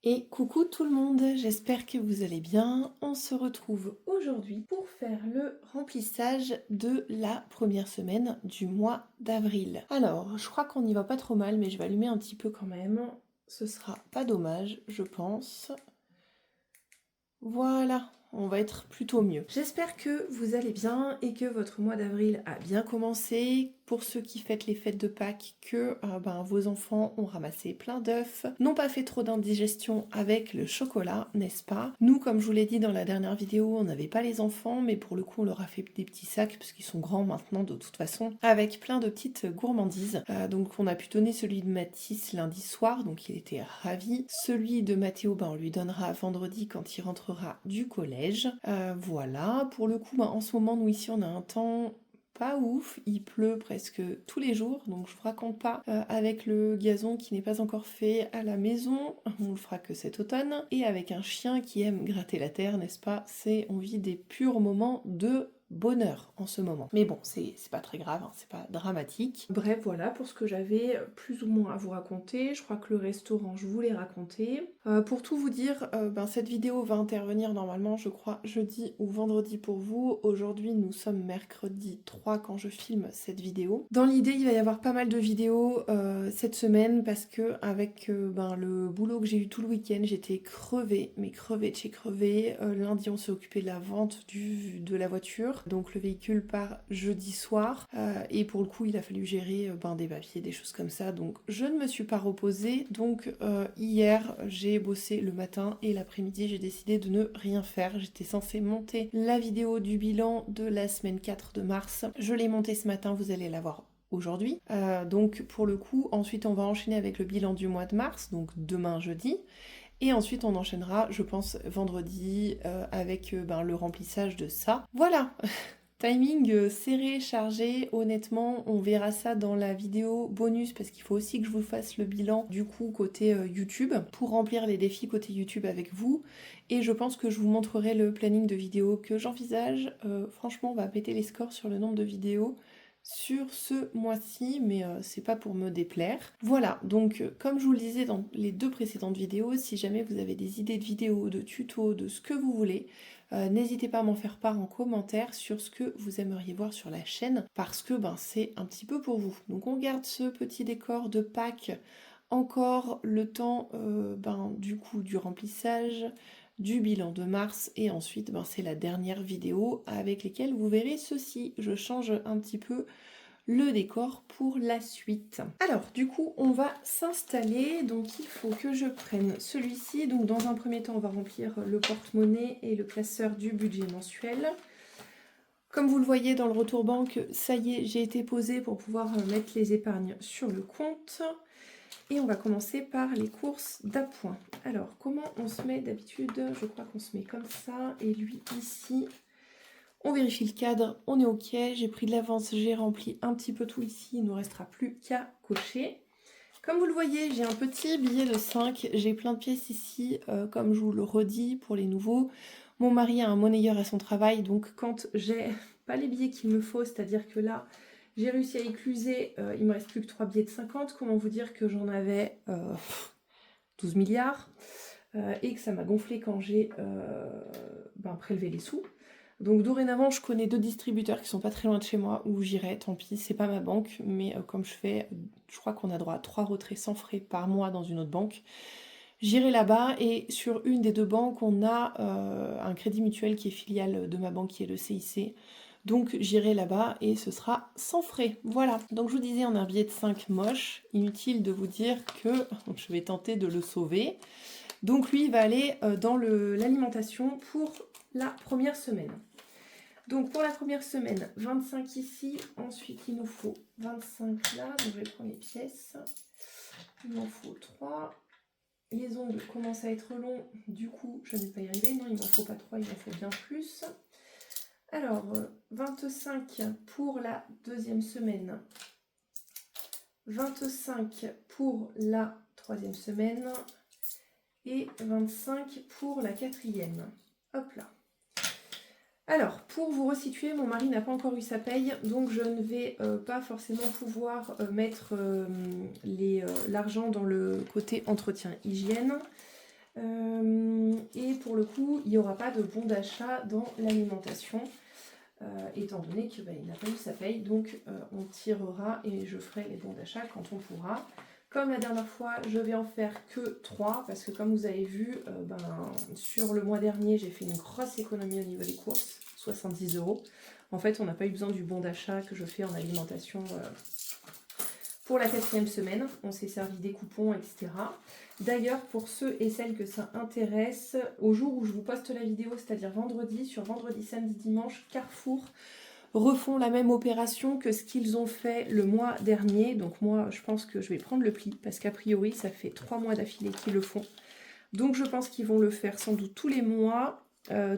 Et coucou tout le monde, j'espère que vous allez bien. On se retrouve aujourd'hui pour faire le remplissage de la première semaine du mois d'avril. Alors, je crois qu'on n'y va pas trop mal, mais je vais allumer un petit peu quand même. Ce sera pas dommage, je pense. Voilà, on va être plutôt mieux. J'espère que vous allez bien et que votre mois d'avril a bien commencé. Pour ceux qui fêtent les fêtes de Pâques, que vos enfants ont ramassé plein d'œufs, n'ont pas fait trop d'indigestion avec le chocolat, n'est-ce pas? Nous, comme je vous l'ai dit dans la dernière vidéo, on n'avait pas les enfants, mais pour le coup, on leur a fait des petits sacs, parce qu'ils sont grands maintenant de toute façon, avec plein de petites gourmandises. Donc on a pu donner celui de Mathis lundi soir, donc il était ravi. Celui de Mathéo, on lui donnera vendredi quand il rentrera du collège. Voilà, pour le coup, en ce moment, nous ici, on a un temps pas ouf, il pleut presque tous les jours, donc je vous raconte pas. Avec le gazon qui n'est pas encore fait à la maison, on le fera que cet automne, et avec un chien qui aime gratter la terre, n'est-ce pas? On vit des purs moments de bonheur en ce moment. Mais bon, c'est pas très grave, hein, c'est pas dramatique. Bref, voilà pour ce que j'avais plus ou moins à vous raconter. Je crois que le restaurant, je vous l'ai raconté. Pour tout vous dire, cette vidéo va intervenir normalement, je crois, jeudi ou vendredi pour vous. Aujourd'hui, nous sommes mercredi 3 quand je filme cette vidéo. Dans l'idée, il va y avoir pas mal de vidéos cette semaine parce que avec le boulot que j'ai eu tout le week-end, j'étais crevée, mais crevée de chez crevée. Lundi, on s'est occupé de la vente de la voiture. Donc le véhicule part jeudi soir et pour le coup il a fallu gérer des papiers, des choses comme ça, donc je ne me suis pas reposée. Donc hier j'ai bossé le matin et l'après-midi j'ai décidé de ne rien faire. J'étais censée monter la vidéo du bilan de la semaine 4 de mars, je l'ai montée ce matin, vous allez la voir aujourd'hui. Donc pour le coup ensuite on va enchaîner avec le bilan du mois de mars, donc demain jeudi. Et ensuite, on enchaînera, je pense, vendredi avec le remplissage de ça. Voilà. Timing serré, chargé, honnêtement, on verra ça dans la vidéo bonus parce qu'il faut aussi que je vous fasse le bilan du coup côté YouTube pour remplir les défis côté YouTube avec vous. Et je pense que je vous montrerai le planning de vidéos que j'envisage. Franchement, on va péter les scores sur le nombre de vidéos sur ce mois-ci, mais c'est pas pour me déplaire. Voilà, donc comme je vous le disais dans les deux précédentes vidéos, si jamais vous avez des idées de vidéos, de tutos, de ce que vous voulez, n'hésitez pas à m'en faire part en commentaire sur ce que vous aimeriez voir sur la chaîne, parce que c'est un petit peu pour vous. Donc on garde ce petit décor de Pâques, encore le temps du coup du remplissage, du bilan de mars, et ensuite c'est la dernière vidéo avec lesquelles vous verrez ceci. Je change un petit peu le décor pour la suite. Alors du coup on va s'installer, donc il faut que je prenne celui-ci. Donc dans un premier temps on va remplir le porte-monnaie et le classeur du budget mensuel. Comme vous le voyez dans le retour banque, ça y est, j'ai été posée pour pouvoir mettre les épargnes sur le compte. Et on va commencer par les courses d'appoint. Alors, comment on se met d'habitude? Je crois qu'on se met comme ça. Et lui, ici, on vérifie le cadre, on est OK. J'ai pris de l'avance, j'ai rempli un petit peu tout ici. Il ne nous restera plus qu'à cocher. Comme vous le voyez, j'ai un petit billet de 5. J'ai plein de pièces ici, comme je vous le redis pour les nouveaux. Mon mari a un monnayeur à son travail, donc quand j'ai pas les billets qu'il me faut, c'est-à-dire que là, j'ai réussi à écluser, il me reste plus que 3 billets de 50. Comment vous dire que j'en avais 12 milliards et que ça m'a gonflé quand j'ai prélevé les sous. Donc dorénavant, je connais 2 distributeurs qui sont pas très loin de chez moi où j'irai, tant pis, c'est pas ma banque, mais comme je crois qu'on a droit à 3 retraits sans frais par mois dans une autre banque. J'irai là-bas et sur une des 2 banques, on a un crédit mutuel qui est filiale de ma banque qui est le CIC. Donc j'irai là-bas et ce sera sans frais. Voilà. Donc je vous disais, on a un billet de 5 moche. Inutile de vous dire que je vais tenter de le sauver. Donc lui, il va aller dans l'alimentation pour la première semaine. Donc pour la première semaine, 25 ici. Ensuite, il nous faut 25 là. Donc je vais prendre les pièces. Il m'en faut 3. Les ongles commencent à être longs, du coup je ne vais pas y arriver. Non, il m'en faut pas 3, il m'en faut bien plus. Alors, 25 pour la deuxième semaine, 25 pour la troisième semaine et 25 pour la quatrième. Hop là. Alors, pour vous resituer, mon mari n'a pas encore eu sa paye, donc je ne vais pas forcément pouvoir mettre l'argent dans le côté entretien hygiène. Et pour le coup, il n'y aura pas de bon d'achat dans l'alimentation, étant donné qu'il n'a pas eu sa paye, donc on tirera et je ferai les bons d'achat quand on pourra. Comme la dernière fois, je vais en faire que 3, parce que comme vous avez vu, sur le mois dernier, j'ai fait une grosse économie au niveau des courses, 70 €. En fait, on n'a pas eu besoin du bon d'achat que je fais en alimentation pour la 4e semaine. On s'est servi des coupons, etc. D'ailleurs, pour ceux et celles que ça intéresse, au jour où je vous poste la vidéo, c'est-à-dire vendredi, sur vendredi, samedi, dimanche, Carrefour refont la même opération que ce qu'ils ont fait le mois dernier. Donc moi, je pense que je vais prendre le pli, parce qu'a priori, ça fait 3 mois d'affilée qu'ils le font. Donc je pense qu'ils vont le faire sans doute tous les mois,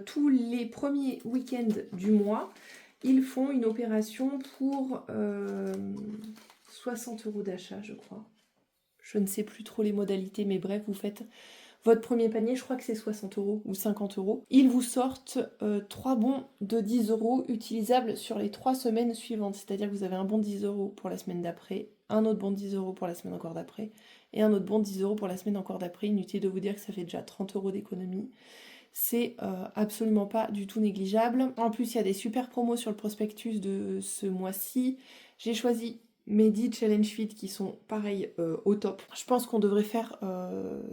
tous les premiers week-ends du mois. Ils font une opération pour 60 € d'achat, je crois. Je ne sais plus trop les modalités, mais bref, vous faites votre premier panier, je crois que c'est 60 € ou 50 €. Ils vous sortent 3 bons de 10 € utilisables sur les 3 semaines suivantes. C'est-à-dire que vous avez un bon de 10 € pour la semaine d'après, un autre bon de 10 € pour la semaine encore d'après, et un autre bon de 10 € pour la semaine encore d'après. Inutile de vous dire que ça fait déjà 30 € d'économie. C'est absolument pas du tout négligeable. En plus, il y a des super promos sur le prospectus de ce mois-ci. J'ai choisi mes 10 Challenge Fit qui sont pareil au top. Je pense qu'on devrait faire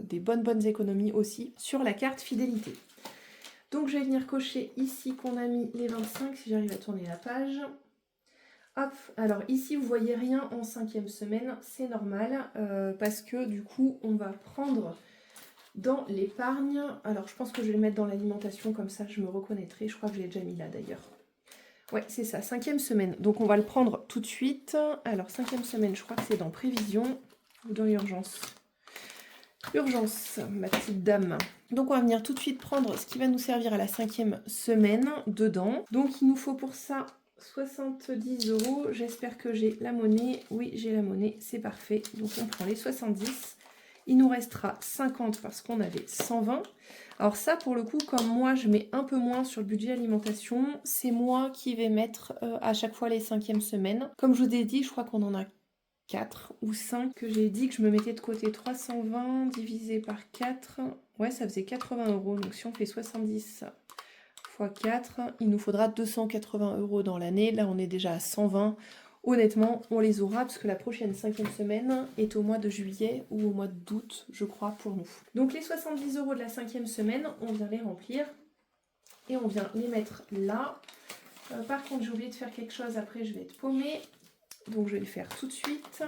des bonnes économies aussi sur la carte fidélité. Donc je vais venir cocher ici qu'on a mis les 25, si j'arrive à tourner la page. Hop, alors ici vous voyez rien en 5e semaine, c'est normal, parce que du coup on va prendre dans l'épargne. Alors je pense que je vais le mettre dans l'alimentation, comme ça je me reconnaîtrai, je crois que je l'ai déjà mis là d'ailleurs. Ouais, c'est ça, 5e semaine. Donc on va le prendre tout de suite. Alors 5e semaine, je crois que c'est dans prévision ou dans urgence. Urgence, ma petite dame. Donc on va venir tout de suite prendre ce qui va nous servir à la 5e semaine dedans. Donc il nous faut pour ça 70 €. J'espère que j'ai la monnaie. Oui, j'ai la monnaie, c'est parfait. Donc on prend les 70. Il nous restera 50 parce qu'on avait 120. Alors ça, pour le coup, comme moi, je mets un peu moins sur le budget alimentation, c'est moi qui vais mettre à chaque fois les 5e semaines. Comme je vous ai dit, je crois qu'on en a 4 ou 5 que j'ai dit que je me mettais de côté. 320 divisé par 4, ouais, ça faisait 80 €. Donc si on fait 70 x 4, il nous faudra 280 € dans l'année. Là, on est déjà à 120. Honnêtement, on les aura parce que la prochaine 5e semaine est au mois de juillet ou au mois d'août, je crois, pour nous. Donc les 70 € de la 5e semaine, on vient les remplir et on vient les mettre là. Par contre, j'ai oublié de faire quelque chose, après je vais être paumée. Donc je vais le faire tout de suite.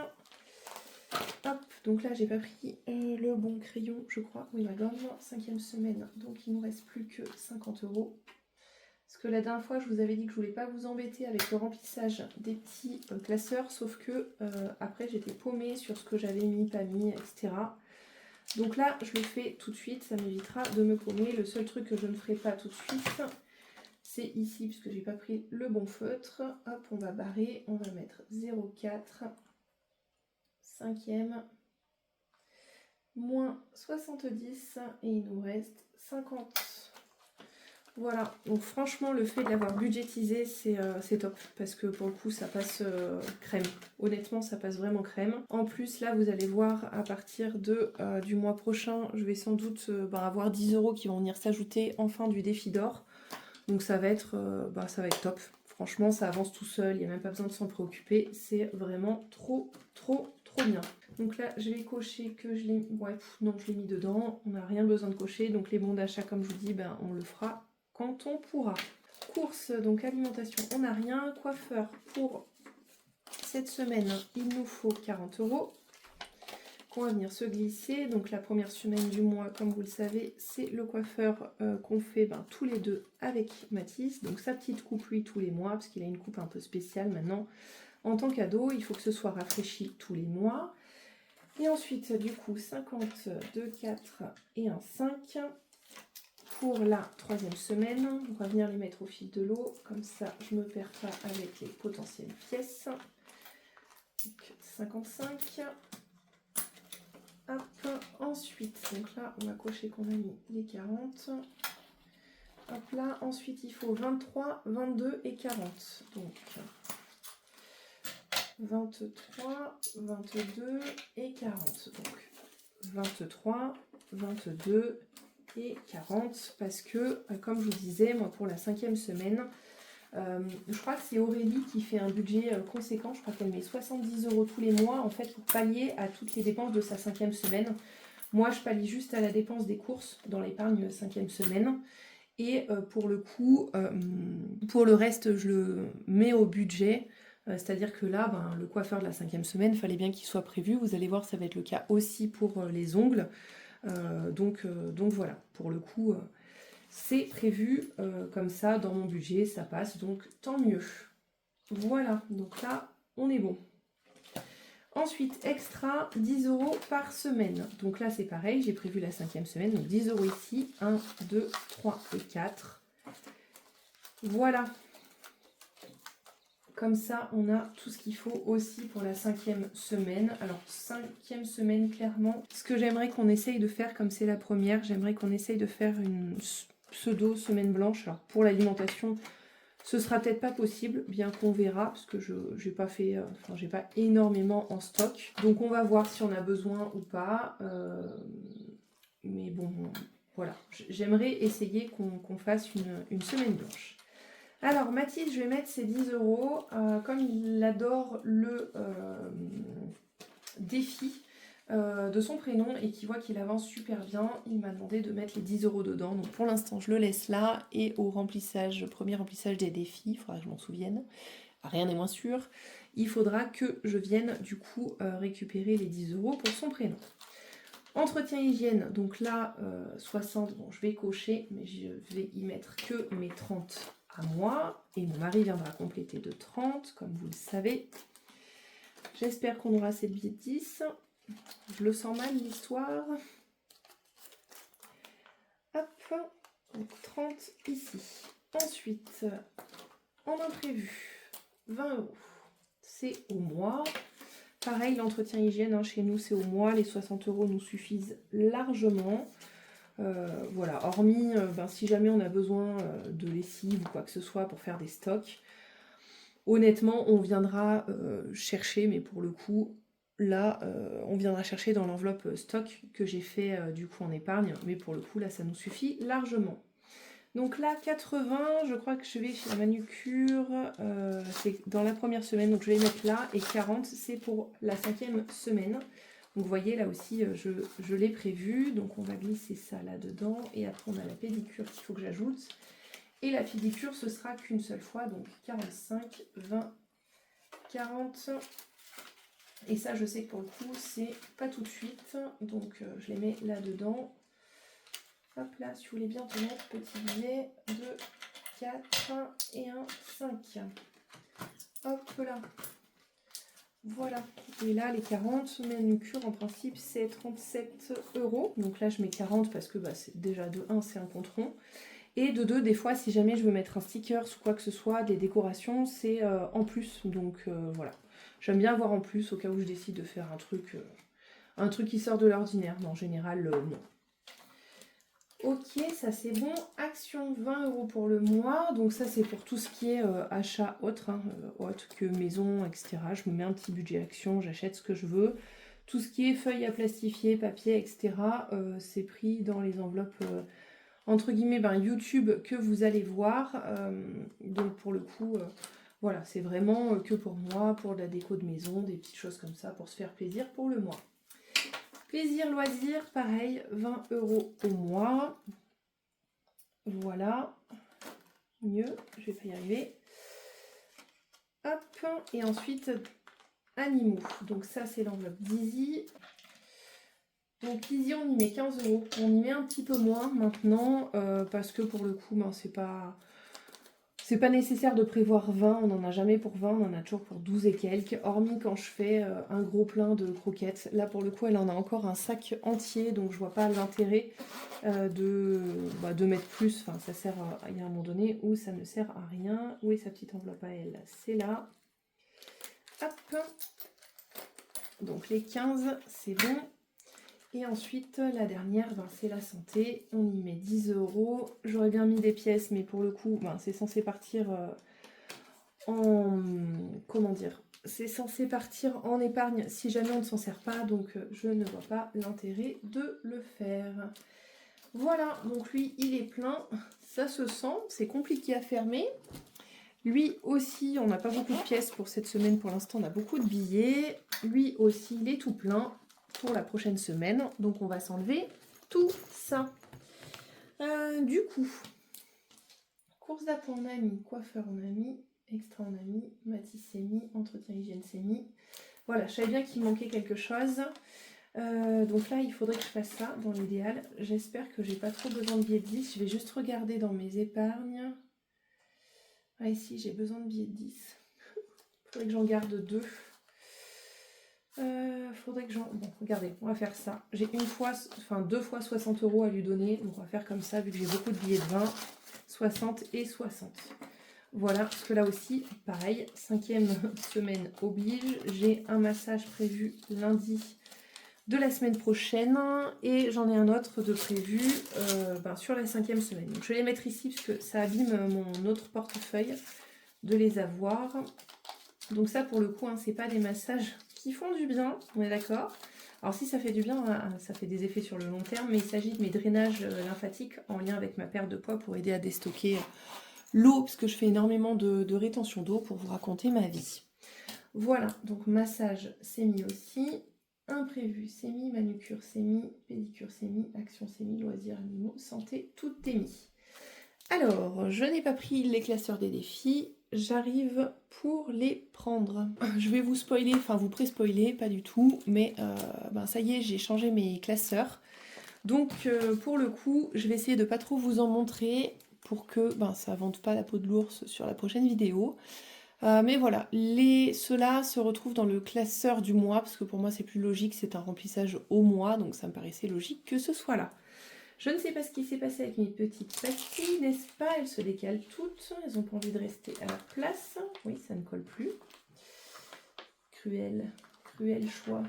Hop, donc là j'ai pas pris le bon crayon, je crois. Oui, ma gomme, 5e semaine, donc il nous reste plus que 50 €. Parce que la dernière fois, je vous avais dit que je voulais pas vous embêter avec le remplissage des petits classeurs, sauf que après j'étais paumée sur ce que j'avais mis, pas mis, etc. Donc là, je le fais tout de suite, ça m'évitera de me paumer. Le seul truc que je ne ferai pas tout de suite, c'est ici, puisque j'ai pas pris le bon feutre. Hop, on va barrer, on va mettre 0,4, 5e, moins 70, et il nous reste 50. Voilà, donc franchement le fait de l'avoir budgétisé c'est top, parce que pour le coup ça passe crème, honnêtement ça passe vraiment crème. En plus là vous allez voir à partir du mois prochain, je vais sans doute avoir 10 € qui vont venir s'ajouter en fin du défi d'or, donc ça va être top. Franchement ça avance tout seul, il n'y a même pas besoin de s'en préoccuper, c'est vraiment trop bien. Donc là je vais cocher que je l'ai, ouais, non je l'ai mis dedans, on n'a rien besoin de cocher, donc les bons d'achat comme je vous dis, on le fera quand on pourra. Course, donc alimentation, on n'a rien. Coiffeur, pour cette semaine, il nous faut 40 € qu'on va venir se glisser. Donc la première semaine du mois, comme vous le savez, c'est le coiffeur qu'on fait tous les deux avec Mathis. Donc sa petite coupe lui tous les mois, parce qu'il a une coupe un peu spéciale maintenant. En tant qu'ado, il faut que ce soit rafraîchi tous les mois. Et ensuite, du coup, 50, 2, 4 et un 5. Pour la 3e semaine, on va venir les mettre au fil de l'eau, comme ça je ne me perds pas avec les potentielles pièces. Donc 55. Hop, ensuite, donc là on va cocher qu'on a mis les 40. Hop là, ensuite il faut 23, 22 et 40. Donc 23, 22 et 40. Donc 23. 22 et 40 parce que, comme je vous disais, moi pour la 5e semaine, je crois que c'est Aurélie qui fait un budget conséquent. Je crois qu'elle met 70 € tous les mois en fait pour pallier à toutes les dépenses de sa 5e semaine. Moi, je pallie juste à la dépense des courses dans l'épargne 5e semaine. Et pour le coup, pour le reste, je le mets au budget. C'est-à-dire que là, le coiffeur de la 5e semaine, il fallait bien qu'il soit prévu. Vous allez voir, ça va être le cas aussi pour les ongles. Donc voilà, pour le coup, c'est prévu comme ça dans mon budget, ça passe, donc tant mieux. Voilà, donc là, on est bon. Ensuite, extra 10 € par semaine. Donc là, c'est pareil, j'ai prévu la 5e semaine, donc 10 € ici. 1, 2, 3 et 4. Voilà. Comme ça, on a tout ce qu'il faut aussi pour la 5e semaine. Alors, 5e semaine, clairement, ce que j'aimerais qu'on essaye de faire, comme c'est la première, j'aimerais qu'on essaye de faire une pseudo semaine blanche. Alors, pour l'alimentation, ce sera peut-être pas possible, bien qu'on verra, parce que je n'ai pas fait, j'ai pas énormément en stock. Donc on va voir si on a besoin ou pas. Mais bon, voilà. J'aimerais essayer qu'on fasse une semaine blanche. Alors Mathis, je vais mettre ses 10 €. Comme il adore le défi de son prénom et qui voit qu'il avance super bien, il m'a demandé de mettre les 10 € dedans. Donc pour l'instant, je le laisse là. Et au remplissage, premier remplissage des défis, il faudra que je m'en souvienne. Rien n'est moins sûr. Il faudra que je vienne du coup récupérer les 10 € pour son prénom. Entretien hygiène, donc là, 60, bon je vais cocher, mais je vais y mettre que mes 30 à moi. Et mon mari viendra compléter de 30, comme vous le savez. J'espère qu'on aura cette bêtise. Je le sens mal l'histoire. Hop, donc 30 ici. Ensuite, en imprévu, 20 €. C'est au mois. Pareil, l'entretien hygiène, chez nous, c'est au mois. Les 60 € nous suffisent largement. Voilà, hormis si jamais on a besoin de lessive ou quoi que ce soit pour faire des stocks. Honnêtement, on viendra chercher, mais pour le coup, là, on viendra chercher dans l'enveloppe stock que j'ai fait du coup en épargne. Mais pour le coup, là, ça nous suffit largement. Donc là, 80, je crois que je vais chez la manucure, c'est dans la première semaine, donc je vais les mettre là, et 40, c'est pour la 5e semaine. Donc vous voyez, là aussi, je l'ai prévu, donc on va glisser ça là-dedans, et après on a la pédicure qu'il faut que j'ajoute. Et la pédicure, ce sera qu'une seule fois, donc 45, 20, 40. Et ça, je sais que pour le coup, c'est pas tout de suite, donc je les mets là-dedans. Hop là, si vous voulez bien tenir, petit billet, 2, 4 et un 5. Hop là. Voilà. Et là, les 40, manucure, en principe, c'est 37 €. Donc là, je mets 40 parce que c'est déjà de 1, c'est un compte rond. Et de 2, des fois, si jamais je veux mettre un sticker ou quoi que ce soit, des décorations, c'est en plus. Donc voilà. J'aime bien avoir en plus au cas où je décide de faire un truc qui sort de l'ordinaire. Mais en général, non. Ok, ça c'est bon. Action, 20 € pour le mois. Donc ça c'est pour tout ce qui est achat autre, autre que maison, etc. Je me mets un petit budget action, j'achète ce que je veux. Tout ce qui est feuilles à plastifier, papier, etc. C'est pris dans les enveloppes, entre guillemets, YouTube que vous allez voir. Donc pour le coup, voilà, c'est vraiment que pour moi, pour de la déco de maison, des petites choses comme ça, pour se faire plaisir pour le mois. Plaisir, loisir, pareil, 20 € au mois. Voilà. Mieux, je vais pas y arriver. Hop, et ensuite, animaux. Donc ça, c'est l'enveloppe d'Easy. Donc Easy, on y met 15 €. On y met un petit peu moins maintenant, parce que pour le coup, c'est pas nécessaire de prévoir 20, on n'en a jamais pour 20, on en a toujours pour 12 et quelques, hormis quand je fais un gros plein de croquettes. Là pour le coup elle en a encore un sac entier, donc je vois pas l'intérêt de mettre plus, enfin ça sert il y a un moment donné où ça ne sert à rien. Où est sa petite enveloppe à elle? C'est là. Hop. Donc les 15, c'est bon. Et ensuite, la dernière, c'est la santé. On y met 10 €. J'aurais bien mis des pièces, mais pour le coup, c'est censé partir en... comment dire? C'est censé partir en épargne si jamais on ne s'en sert pas, donc je ne vois pas l'intérêt de le faire. Voilà, donc lui, il est plein, ça se sent, c'est compliqué à fermer. Lui aussi, on n'a pas beaucoup de pièces pour cette semaine, pour l'instant on a beaucoup de billets. Lui aussi, il est tout plein pour la prochaine semaine, donc on va s'enlever tout ça. Du coup, course d'appoint on a mis, coiffeur on a mis, extra on a mis, Matisse c'est mis, entretien hygiène c'est mis. Voilà, je savais bien qu'il manquait quelque chose. Donc là, il faudrait que je fasse ça dans l'idéal. J'espère que j'ai pas trop besoin de billets de 10. Je vais juste regarder dans mes épargnes. Ah, ici, j'ai besoin de billets de 10. Faudrait que j'en garde 2. Faudrait que j'en... Bon, regardez, on va faire ça. J'ai 2 fois 60 € à lui donner. Donc on va faire comme ça, vu que j'ai beaucoup de billets de 20. 60 et 60. Voilà, parce que là aussi, pareil, 5e semaine oblige. J'ai un massage prévu lundi de la semaine prochaine et j'en ai un autre de prévu sur la 5e semaine. Donc je vais les mettre ici parce que ça abîme mon autre portefeuille de les avoir. Donc ça pour le coup, hein, c'est pas des massages qui font du bien, on est d'accord. Alors si ça fait du bien, ça fait des effets sur le long terme, mais il s'agit de mes drainages lymphatiques en lien avec ma perte de poids pour aider à déstocker l'eau, parce que je fais énormément de rétention d'eau pour vous raconter ma vie. Voilà, donc massage c'est mis aussi. Imprévu, c'est mis, manucure, c'est mis, pédicure, c'est mis, action, c'est mis, loisirs, animaux, santé, tout est mis. Alors, je n'ai pas pris les classeurs des défis, j'arrive pour les prendre. Je vais vous spoiler, enfin vous pré-spoiler, pas du tout, mais ça y est, j'ai changé mes classeurs. Donc, pour le coup, je vais essayer de pas trop vous en montrer pour que ça vende pas la peau de l'ours sur la prochaine vidéo. Mais voilà, ceux-là se retrouvent dans le classeur du mois, parce que pour moi c'est plus logique, c'est un remplissage au mois, donc ça me paraissait logique que ce soit là. Je ne sais pas ce qui s'est passé avec mes petites pastilles, n'est-ce pas? Elles se décalent toutes, elles n'ont pas envie de rester à la place. Oui, ça ne colle plus. Cruel, cruel choix.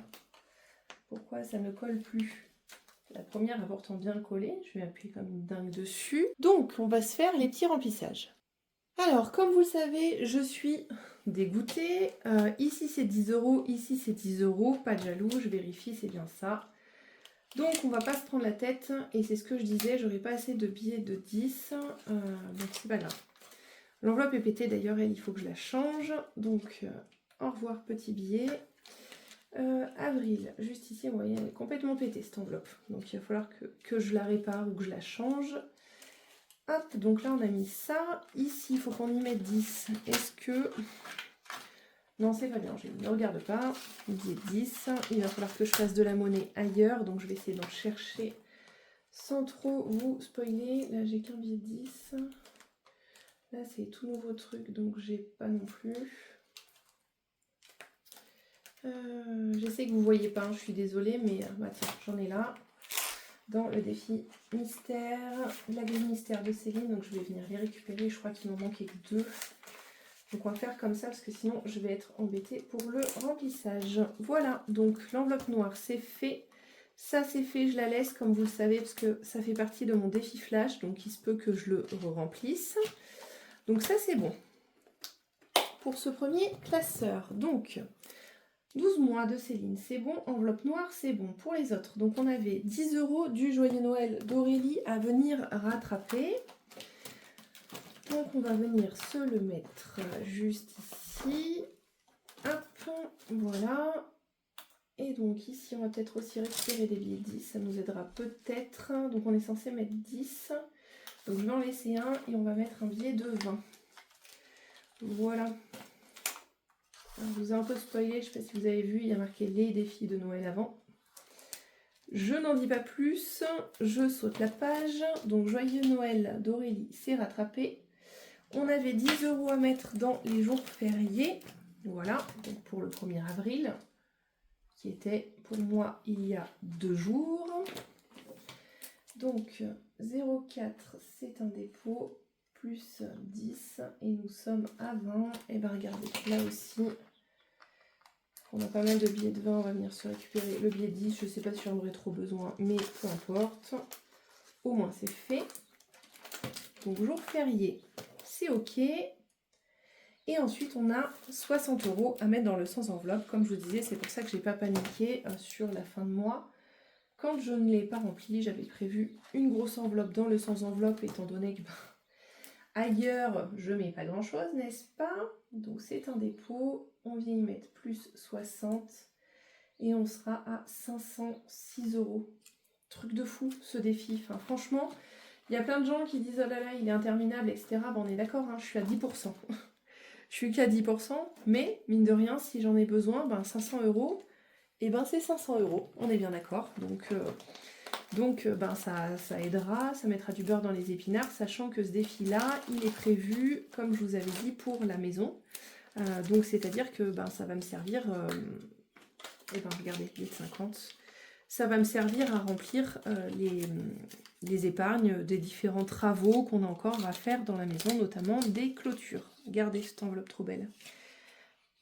Pourquoi ça ne colle plus? La première a pourtant bien collé, je vais appuyer comme une dingue dessus. Donc, on va se faire les petits remplissages. Alors, comme vous le savez, je suis dégoûtée. Ici, c'est 10 €, ici, c'est 10 €. Pas de jaloux, je vérifie, c'est bien ça. Donc, on va pas se prendre la tête. Et c'est ce que je disais, j'aurais pas assez de billets de 10. Donc, c'est pas grave. L'enveloppe est pétée, d'ailleurs, il faut que je la change. Donc, au revoir, petit billet. Avril, juste ici, vous voyez, elle est complètement pétée, cette enveloppe. Donc, il va falloir que je la répare ou que je la change. Hop, donc là on a mis ça. Ici, il faut qu'on y mette 10. Est-ce que... Non, c'est pas bien, je ne regarde pas. Billet 10. Il va falloir que je fasse de la monnaie ailleurs. Donc je vais essayer d'en chercher sans trop vous spoiler. Là, j'ai qu'un billet 10. Là, c'est tout nouveau truc, donc j'ai pas non plus. Je sais que vous voyez pas, hein, je suis désolée, mais tiens, j'en ai là. Dans le défi mystère, la grille mystère de Céline, donc je vais venir les récupérer, je crois qu'il m'en manquait que 2. Donc on va faire comme ça parce que sinon je vais être embêtée pour le remplissage. Voilà, donc l'enveloppe noire c'est fait. Ça c'est fait, je la laisse comme vous le savez parce que ça fait partie de mon défi flash, donc il se peut que je le remplisse. Donc ça c'est bon. Pour ce premier classeur, donc 12 mois de Céline, c'est bon. Enveloppe noire, c'est bon. Pour les autres, donc on avait 10 € du Joyeux Noël d'Aurélie à venir rattraper. Donc on va venir se le mettre juste ici. Hop, voilà. Et donc ici, on va peut-être aussi récupérer des billets 10. Ça nous aidera peut-être. Donc on est censé mettre 10. Donc je vais en laisser un et on va mettre un billet de 20. Voilà. Alors, je vous ai un peu spoilé, je ne sais pas si vous avez vu, il y a marqué les défis de Noël avant. Je n'en dis pas plus, je saute la page. Donc Joyeux Noël d'Aurélie, c'est rattrapé. On avait 10 € à mettre dans les jours fériés. Voilà, donc pour le 1er avril, qui était pour moi il y a 2 jours. Donc 0,4 c'est un dépôt, plus 10 et nous sommes à 20. Et bien regardez, là aussi, on a pas mal de billets de 20, on va venir se récupérer le billet de 10. Je ne sais pas si j'en aurai trop besoin, mais peu importe. Au moins c'est fait. Donc jour férié, c'est ok. Et ensuite, on a 60 € à mettre dans le sans enveloppe. Comme je vous disais, c'est pour ça que j'ai pas paniqué sur la fin de mois. Quand je ne l'ai pas rempli, j'avais prévu une grosse enveloppe dans le sans enveloppe, étant donné que ailleurs, je mets pas grand chose, n'est-ce pas? Donc c'est un dépôt, on vient y mettre plus 60 et on sera à 506 €. Truc de fou ce défi, enfin franchement, il y a plein de gens qui disent oh là là il est interminable, etc. Bon, on est d'accord, hein, je suis à 10%. Je suis qu'à 10%, mais mine de rien, si j'en ai besoin, 500 €, et c'est 500 €, on est bien d'accord. Donc ça aidera, ça mettra du beurre dans les épinards, sachant que ce défi-là, il est prévu, comme je vous avais dit, pour la maison. Donc c'est-à-dire que ça va me servir, regardez, 8,50, ça va me servir à remplir les épargnes des différents travaux qu'on a encore à faire dans la maison, notamment des clôtures. Regardez cette enveloppe trop belle.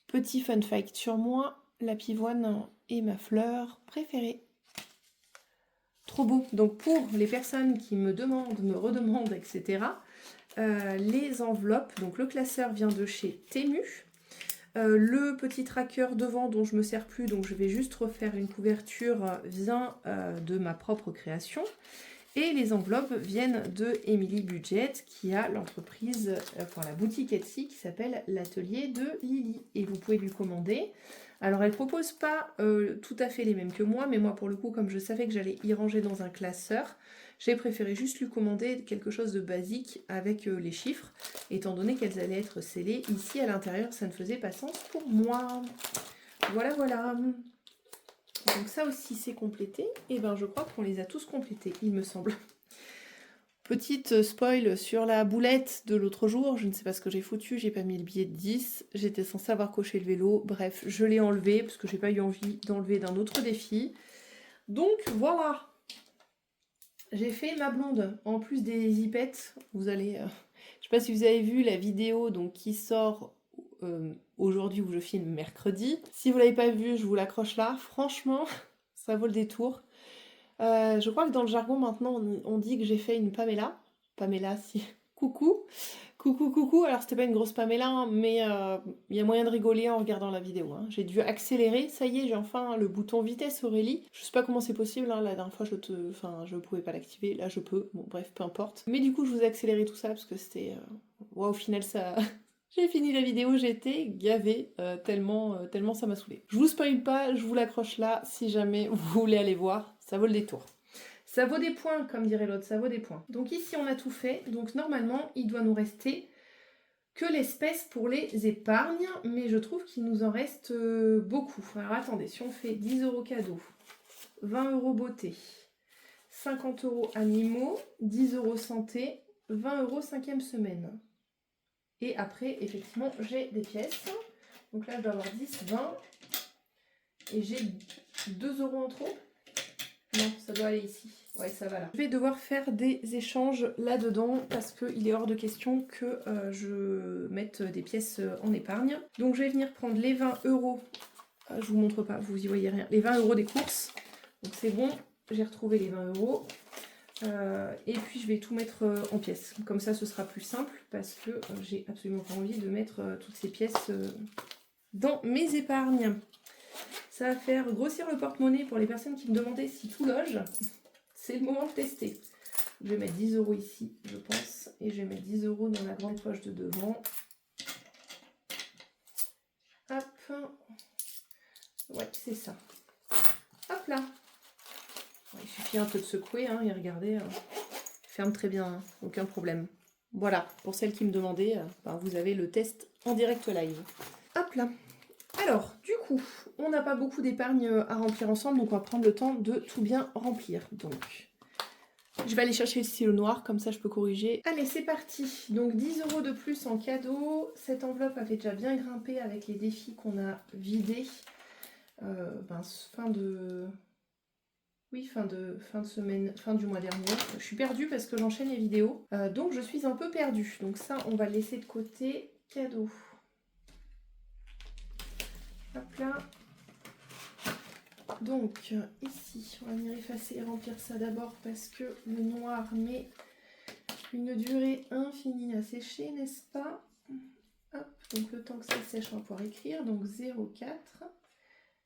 Petit fun fact sur moi, la pivoine est ma fleur préférée. Trop beau. Donc pour les personnes qui me demandent, me redemandent, etc., les enveloppes, donc le classeur vient de chez Temu. Le petit tracker devant dont je ne me sers plus, donc je vais juste refaire une couverture, vient de ma propre création. Et les enveloppes viennent de Emily Budget, qui a l'entreprise, la boutique Etsy qui s'appelle l'atelier de Lily. Et vous pouvez lui commander. Alors elle ne propose pas tout à fait les mêmes que moi, mais moi pour le coup, comme je savais que j'allais y ranger dans un classeur, j'ai préféré juste lui commander quelque chose de basique avec les chiffres, étant donné qu'elles allaient être scellées. Ici à l'intérieur, ça ne faisait pas sens pour moi. Voilà, voilà. Donc ça aussi c'est complété, et je crois qu'on les a tous complétés, il me semble. Petite spoil sur la boulette de l'autre jour, je ne sais pas ce que j'ai foutu, j'ai pas mis le billet de 10, j'étais censée avoir coché le vélo, bref, je l'ai enlevé parce que j'ai pas eu envie d'enlever d'un autre défi. Donc voilà, j'ai fait ma blonde, en plus des zipettes, vous allez... je sais pas si vous avez vu la vidéo donc, qui sort... aujourd'hui où je filme mercredi. Si vous l'avez pas vu, je vous l'accroche là. Franchement, ça vaut le détour. Je crois que dans le jargon maintenant, on dit que j'ai fait une Pamela. Pamela, si. Coucou. Coucou, coucou. Alors, c'était pas une grosse Pamela, hein, mais il y a moyen de rigoler en regardant la vidéo. Hein. J'ai dû accélérer. Ça y est, j'ai enfin le bouton vitesse Aurélie. Je sais pas comment c'est possible. Hein. La dernière fois, je pouvais pas l'activer. Là, je peux. Bon, bref, peu importe. Mais du coup, je vous ai accéléré tout ça parce que c'était... au final, ça... J'ai fini la vidéo, j'étais gavée, tellement ça m'a saoulée. Je vous spoil pas, je vous l'accroche là, si jamais vous voulez aller voir, ça vaut le détour. Ça vaut des points, comme dirait l'autre, ça vaut des points. Donc ici, on a tout fait, donc normalement, il doit nous rester que l'espèce pour les épargnes, mais je trouve qu'il nous en reste beaucoup. Alors attendez, si on fait 10 € cadeaux, 20 € beauté, 50 € animaux, 10 € santé, 20 € 5e semaine. Et après, effectivement, j'ai des pièces. Donc là, je dois avoir 10, 20. Et j'ai 2 € en trop. Non, ça doit aller ici. Ouais, ça va là. Je vais devoir faire des échanges là-dedans parce qu'il est hors de question que je mette des pièces en épargne. Donc je vais venir prendre les 20 €. Je vous montre pas, vous y voyez rien. Les 20 € des courses. Donc c'est bon, j'ai retrouvé les 20 €. Et puis je vais tout mettre en pièces, comme ça ce sera plus simple parce que j'ai absolument pas envie de mettre toutes ces pièces dans mes épargnes. Ça va faire grossir le porte-monnaie pour les personnes qui me demandaient si tout loge. C'est le moment de tester. Je vais mettre 10 € ici, je pense, et je vais mettre 10 € dans la grande poche de devant. Hop, ouais, c'est ça. Hop là. Il suffit un peu de secouer, hein, et regardez, ferme très bien, hein, aucun problème. Voilà, pour celles qui me demandaient, vous avez le test en direct live. Hop là. Alors, du coup, on n'a pas beaucoup d'épargne à remplir ensemble, donc on va prendre le temps de tout bien remplir. Donc, je vais aller chercher le stylo noir, comme ça je peux corriger. Allez, c'est parti. Donc 10 € de plus en cadeau. Cette enveloppe avait déjà bien grimpé avec les défis qu'on a vidés. Fin de semaine, fin du mois dernier. Je suis perdue parce que j'enchaîne les vidéos. Donc je suis un peu perdue. Donc ça, on va le laisser de côté. Cadeau. Hop là. Donc ici, on va venir effacer et remplir ça d'abord parce que le noir met une durée infinie à sécher, n'est-ce pas? Hop, Donc le temps que ça sèche, on va pouvoir écrire. Donc 0,4,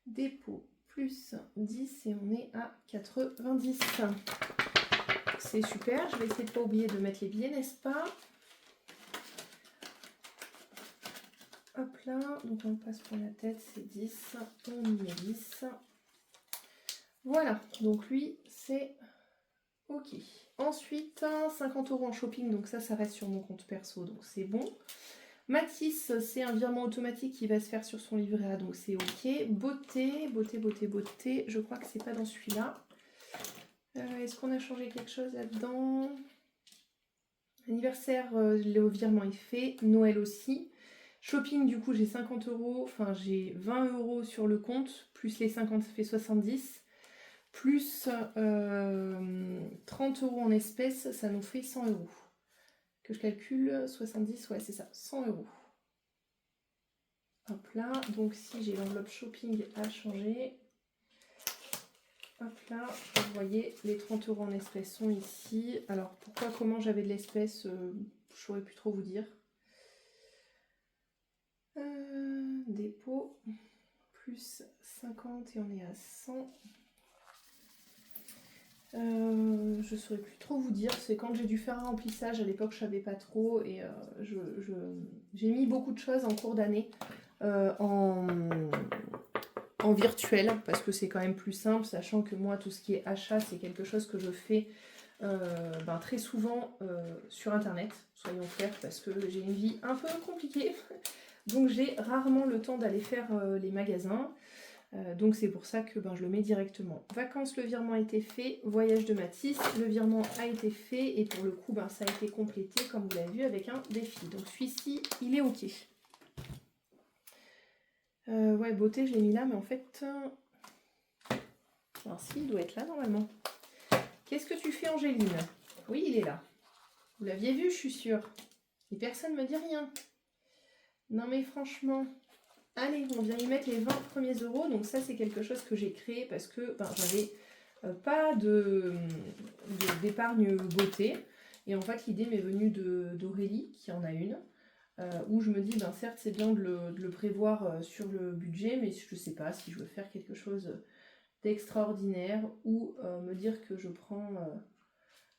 dépôt plus 10 et on est à 90. C'est super, je vais essayer de ne pas oublier de mettre les billets, n'est-ce pas? Hop là, donc on passe pour la tête, c'est 10, on y met 10. Voilà, donc lui, c'est ok. Ensuite, 50 € en shopping, donc ça reste sur mon compte perso, donc c'est bon. Matisse, c'est un virement automatique qui va se faire sur son livret A, donc c'est ok. Beauté, je crois que c'est pas dans celui-là. Est-ce qu'on a changé quelque chose là-dedans? Anniversaire, le virement est fait. Noël aussi. Shopping, du coup, j'ai 50 €, enfin j'ai 20 € sur le compte, plus les 50, ça fait 70. Plus 30 € en espèces, ça nous fait 100 €. Que je calcule, 70, ouais c'est ça, 100 €. Hop là, donc si j'ai l'enveloppe shopping à changer, hop là, vous voyez, les 30 € en espèces sont ici. Alors pourquoi, comment j'avais de l'espèce, je ne saurais plus trop vous dire. Dépôt, plus 50 et on est à 100. Je saurais plus trop vous dire, c'est quand j'ai dû faire un remplissage, à l'époque je savais pas trop et j'ai mis beaucoup de choses en cours d'année en virtuel parce que c'est quand même plus simple, sachant que moi tout ce qui est achat c'est quelque chose que je fais très souvent sur internet, soyons clairs, parce que j'ai une vie un peu compliquée donc j'ai rarement le temps d'aller faire les magasins. Donc c'est pour ça que je le mets directement. Vacances, le virement a été fait. Voyage de Matisse, le virement a été fait. Et pour le coup, ça a été complété, comme vous l'avez vu, avec un défi. Donc celui-ci, il est ok. Ouais, beauté, je l'ai mis là, mais en fait... Alors si, il doit être là normalement. Qu'est-ce que tu fais, Angéline? Oui, il est là. Vous l'aviez vu, je suis sûre. Et personne ne me dit rien. Non mais franchement... Allez, on vient y mettre les 20 premiers euros. Donc ça, c'est quelque chose que j'ai créé parce que j'avais pas d'épargne beauté. Et en fait, l'idée m'est venue d'Aurélie, qui en a une, où je me dis, certes, c'est bien de le prévoir sur le budget, mais je ne sais pas si je veux faire quelque chose d'extraordinaire ou me dire que je prends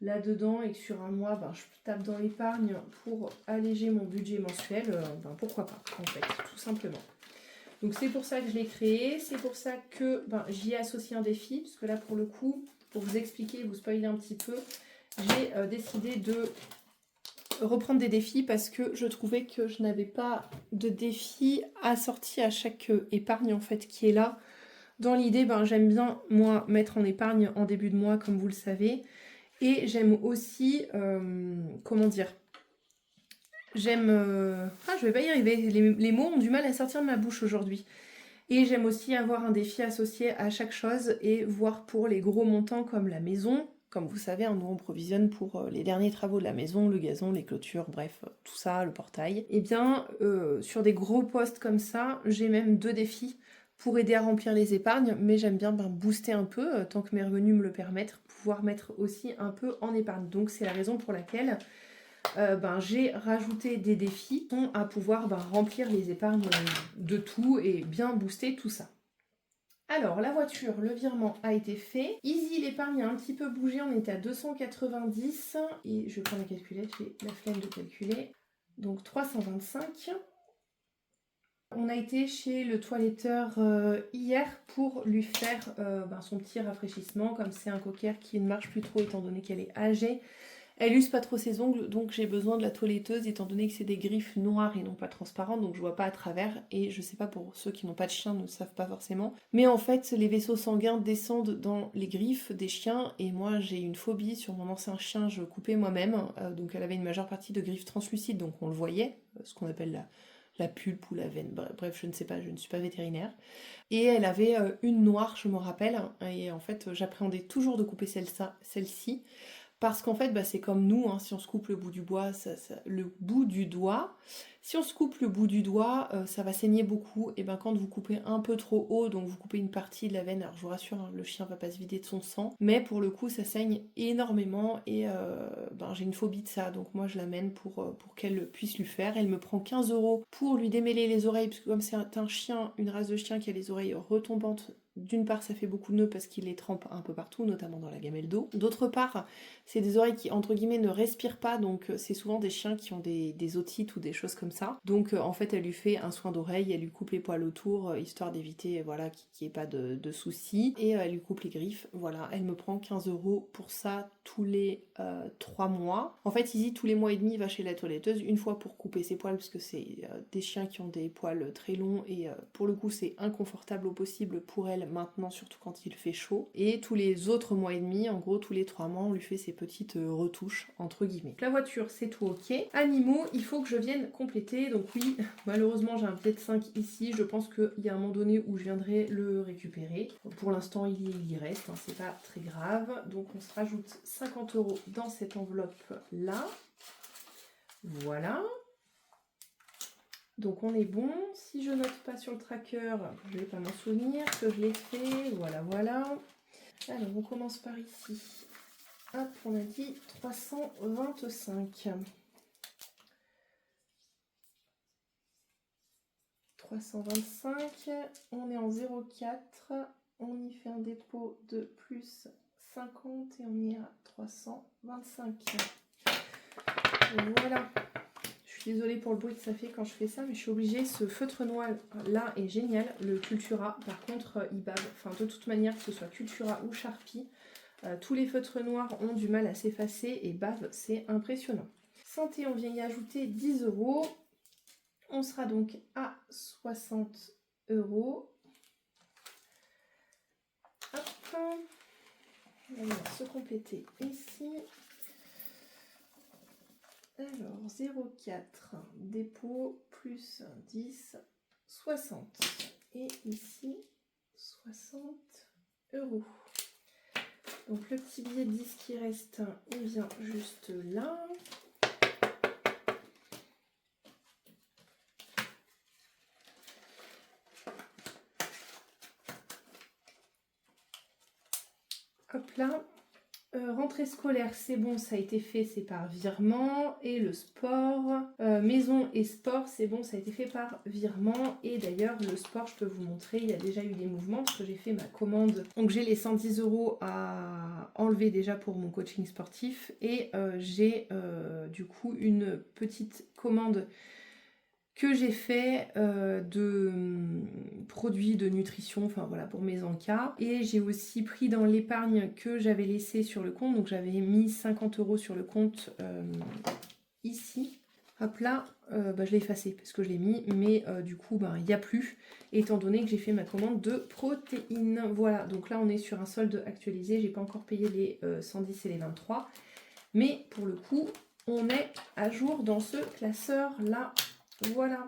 là-dedans et que sur un mois, je tape dans l'épargne pour alléger mon budget mensuel. Pourquoi pas, en fait, tout simplement. Donc c'est pour ça que je l'ai créé, c'est pour ça que j'y ai associé un défi, parce que là pour le coup, pour vous expliquer, vous spoiler un petit peu, j'ai décidé de reprendre des défis parce que je trouvais que je n'avais pas de défi assorti à chaque épargne en fait qui est là. Dans l'idée, j'aime bien moi mettre en épargne en début de mois comme vous le savez, et j'aime aussi, comment dire, j'aime... je vais pas y arriver, les mots ont du mal à sortir de ma bouche aujourd'hui. Et j'aime aussi avoir un défi associé à chaque chose et voir pour les gros montants comme la maison. Comme vous savez, nous on provisionne pour les derniers travaux de la maison, le gazon, les clôtures, bref, tout ça, le portail. Et bien, sur des gros postes comme ça, j'ai même 2 défis pour aider à remplir les épargnes, mais j'aime bien booster un peu, tant que mes revenus me le permettent, pouvoir mettre aussi un peu en épargne. Donc c'est la raison pour laquelle j'ai rajouté des défis à pouvoir remplir les épargnes de tout et bien booster tout ça. Alors la voiture, le virement a été fait. Easy, l'épargne a un petit peu bougé, on était à 290 et je vais prendre la calculette, j'ai la flemme de calculer. Donc 325. On a été chez le toiletteur hier pour lui faire son petit rafraîchissement, comme c'est un cocker qui ne marche plus trop étant donné qu'elle est âgée. Elle use pas trop ses ongles, donc j'ai besoin de la toiletteuse étant donné que c'est des griffes noires et non pas transparentes, donc je vois pas à travers. Et je sais pas, pour ceux qui n'ont pas de chien ne savent pas forcément. Mais en fait, les vaisseaux sanguins descendent dans les griffes des chiens et moi j'ai une phobie. Sur mon ancien chien, je coupais moi-même, donc elle avait une majeure partie de griffes translucides, donc on le voyait, ce qu'on appelle la pulpe ou la veine, bref, je ne sais pas, je ne suis pas vétérinaire. Et elle avait une noire, je me rappelle, et en fait j'appréhendais toujours de couper celle-ci, Parce qu'en fait, bah, c'est comme nous, hein, si on se coupe le bout du bois, le bout du doigt, si on se coupe le bout du doigt, ça va saigner beaucoup. Et ben quand vous coupez un peu trop haut, donc vous coupez une partie de la veine, alors je vous rassure, hein, le chien va pas se vider de son sang, mais pour le coup ça saigne énormément et ben, j'ai une phobie de ça, donc moi je l'amène pour qu'elle puisse lui faire. Elle me prend 15 € pour lui démêler les oreilles, parce que comme c'est un chien, une race de chien qui a les oreilles retombantes, d'une part ça fait beaucoup de nœuds parce qu'il les trempe un peu partout, notamment dans la gamelle d'eau. D'autre part, c'est des oreilles qui entre guillemets ne respirent pas, donc c'est souvent des chiens qui ont des otites ou des choses comme ça. Donc en fait elle lui fait un soin d'oreille, elle lui coupe les poils autour, histoire d'éviter voilà, qu'il n'y ait pas de soucis. Et elle lui coupe les griffes, voilà, elle me prend 15 € pour ça tous les 3 mois. En fait Izzy tous les mois et demi va chez la toiletteuse, une fois pour couper ses poils, parce que c'est des chiens qui ont des poils très longs et pour le coup c'est inconfortable au possible pour elle maintenant, surtout quand il fait chaud. Et tous les autres mois et demi, en gros tous les 3 mois, on lui fait ses petites retouches entre guillemets. La voiture c'est tout ok. Animaux, il faut que je vienne compléter, donc oui, malheureusement j'ai un peut-être 5 ici, je pense qu'il y a un moment donné où je viendrai le récupérer. Pour l'instant il y reste, hein, c'est pas très grave, donc on se rajoute 50 € dans cette enveloppe là. Voilà. Donc on est bon. Si je note pas sur le tracker, je vais pas m'en souvenir que je l'ai fait. Voilà, voilà. Alors on commence par ici. Hop, on a dit 325. 325. On est en 0,4. On y fait un dépôt de plus 50 et on est à 325. Voilà. Je suis désolée pour le bruit que ça fait quand je fais ça, mais je suis obligée. Ce feutre noir là est génial, le Cultura. Par contre, il bave. Enfin, de toute manière, que ce soit Cultura ou Sharpie, tous les feutres noirs ont du mal à s'effacer et bave, c'est impressionnant. Santé, on vient y ajouter 10 €. On sera donc à 60 €. Hop. On va se compléter ici. Alors, 0,4, dépôt, plus 10, 60. Et ici, 60 €. Donc le petit billet de 10 qui reste, il vient juste là. Hop là. Rentrée scolaire, c'est bon, ça a été fait, c'est par virement. Et le sport, maison et sport, c'est bon, ça a été fait par virement. Et d'ailleurs, le sport, je peux vous montrer, il y a déjà eu des mouvements parce que j'ai fait ma commande. Donc j'ai les 110 € à enlever déjà pour mon coaching sportif. Et j'ai du coup une petite commande que j'ai fait de produits de nutrition, enfin voilà, pour mes encas. Et j'ai aussi pris dans l'épargne que j'avais laissée sur le compte, donc j'avais mis 50 € sur le compte ici. Hop là, je l'ai effacé parce que je l'ai mis, mais du coup, il n'y a plus, étant donné que j'ai fait ma commande de protéines. Voilà, donc là on est sur un solde actualisé, j'ai pas encore payé les 110 et les 23, mais pour le coup, on est à jour dans ce classeur là. Voilà.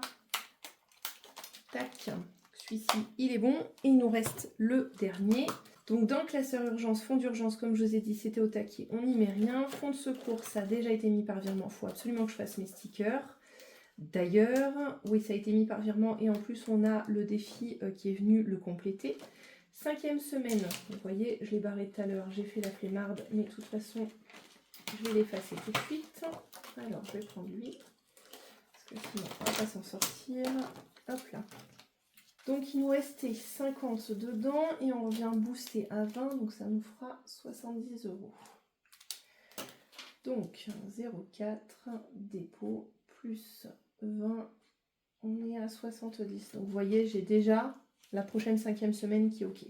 Tac. Celui-ci, il est bon. Il nous reste le dernier. Donc dans le classeur urgence, fond d'urgence, comme je vous ai dit, c'était au taquet. On n'y met rien. Fond de secours, ça a déjà été mis par virement. Il faut absolument que je fasse mes stickers. D'ailleurs, oui, ça a été mis par virement. Et en plus, on a le défi qui est venu le compléter. 5e semaine. Vous voyez, je l'ai barré tout à l'heure. J'ai fait la flemmarde. Mais de toute façon, je vais l'effacer tout de suite. Alors, je vais prendre lui. Sinon on va pas s'en sortir. Hop là. Donc il nous restait 50 dedans et on revient booster à 20, donc ça nous fera 70 €. Donc 0,4 dépôt plus 20, on est à 70. Donc vous voyez, j'ai déjà la prochaine 5e semaine qui est ok.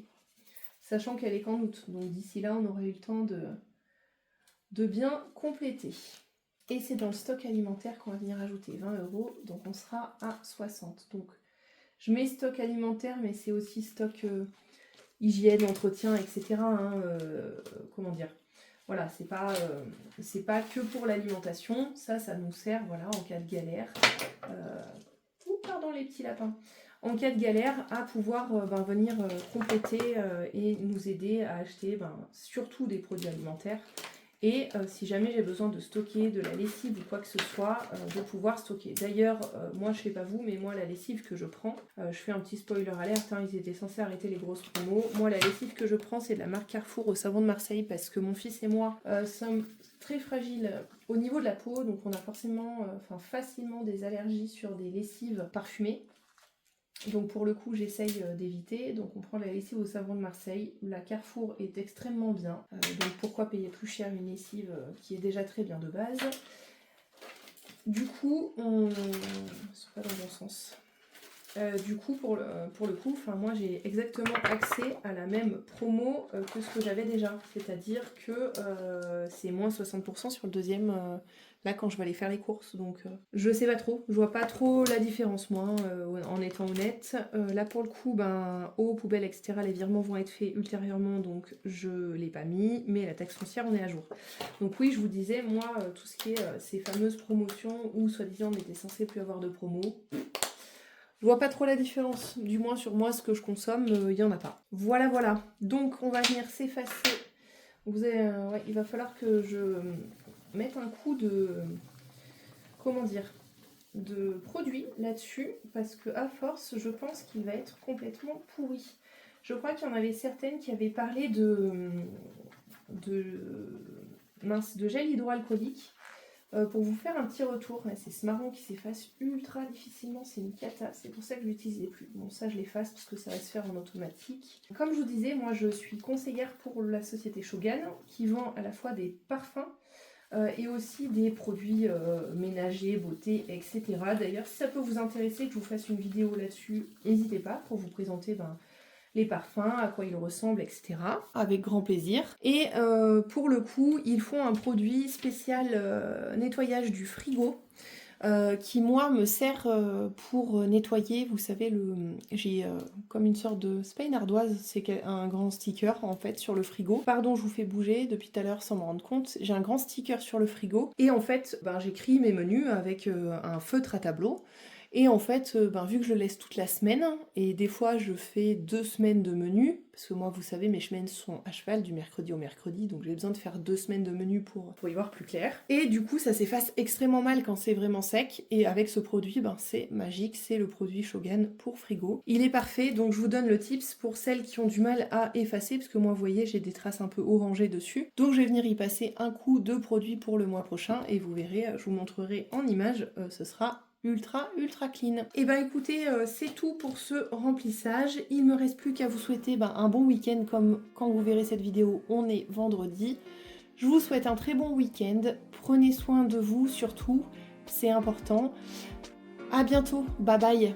Sachant qu'elle est qu'en août, donc d'ici là on aurait eu le temps de bien compléter. Et c'est dans le stock alimentaire qu'on va venir ajouter 20 €, donc on sera à 60. Donc je mets stock alimentaire, mais c'est aussi stock hygiène, entretien, etc. Comment dire, voilà, c'est pas que pour l'alimentation, ça nous sert voilà, en cas de galère. Pardon les petits lapins. En cas de galère, à pouvoir venir compléter et nous aider à acheter surtout des produits alimentaires et si jamais j'ai besoin de stocker de la lessive ou quoi que ce soit, de pouvoir stocker. D'ailleurs, moi je sais pas vous, mais moi la lessive que je prends, je fais un petit spoiler alerte, hein, ils étaient censés arrêter les grosses promos. Moi la lessive que je prends c'est de la marque Carrefour au savon de Marseille parce que mon fils et moi sommes très fragiles au niveau de la peau, donc on a forcément, facilement des allergies sur des lessives parfumées. Donc pour le coup j'essaye d'éviter, donc on prend la lessive au savon de Marseille, la Carrefour est extrêmement bien, donc pourquoi payer plus cher une lessive qui est déjà très bien de base. Du coup on... c'est pas dans le bon sens. Du coup pour le coup, moi j'ai exactement accès à la même promo que ce que j'avais déjà, c'est-à-dire que c'est moins 60% sur le deuxième là quand je vais aller faire les courses, donc je sais pas trop, je vois pas trop la différence moi en étant honnête. Là pour le coup eau, poubelle etc, les virements vont être faits ultérieurement, donc je l'ai pas mis, mais la taxe foncière on est à jour. Donc oui, je vous disais, moi tout ce qui est ces fameuses promotions où soi-disant on était censé plus avoir de promo, je vois pas trop la différence, du moins sur moi, ce que je consomme, il y en a pas. Voilà, voilà. Donc on va venir s'effacer. Ouais, il va falloir que je mette un coup de... comment dire, de produit là-dessus, parce que à force, je pense qu'il va être complètement pourri. Je crois qu'il y en avait certaines qui avaient parlé de gel hydroalcoolique. Pour vous faire un petit retour, c'est ce marron qui s'efface ultra difficilement, c'est une cata, c'est pour ça que je l'utilisais plus. Bon ça je l'efface parce que ça va se faire en automatique. Comme je vous disais, moi je suis conseillère pour la société Shogun qui vend à la fois des parfums et aussi des produits ménagers, beauté, etc. D'ailleurs si ça peut vous intéresser que je vous fasse une vidéo là-dessus, n'hésitez pas pour vous présenter les parfums, à quoi ils ressemblent, etc. Avec grand plaisir. Et pour le coup, ils font un produit spécial nettoyage du frigo qui moi me sert pour nettoyer, vous savez, j'ai comme une sorte de... c'est pas une ardoise, c'est un grand sticker en fait sur le frigo. Pardon, je vous fais bouger depuis tout à l'heure sans me rendre compte. J'ai un grand sticker sur le frigo et en fait j'écris mes menus avec un feutre à tableau. Et en fait, vu que je le laisse toute la semaine, et des fois je fais 2 semaines de menu, parce que moi vous savez mes semaines sont à cheval du mercredi au mercredi, donc j'ai besoin de faire 2 semaines de menu pour y voir plus clair. Et du coup ça s'efface extrêmement mal quand c'est vraiment sec, et avec ce produit, c'est magique, c'est le produit Shogun pour frigo. Il est parfait, donc je vous donne le tips pour celles qui ont du mal à effacer, parce que moi vous voyez j'ai des traces un peu orangées dessus. Donc je vais venir y passer un coup de produit pour le mois prochain, et vous verrez, je vous montrerai en image, ce sera ultra clean. Et écoutez, c'est tout pour ce remplissage. Il me reste plus qu'à vous souhaiter un bon week-end, comme quand vous verrez cette vidéo, on est vendredi. Je vous souhaite un très bon week-end. Prenez soin de vous surtout, c'est important. À bientôt, bye bye.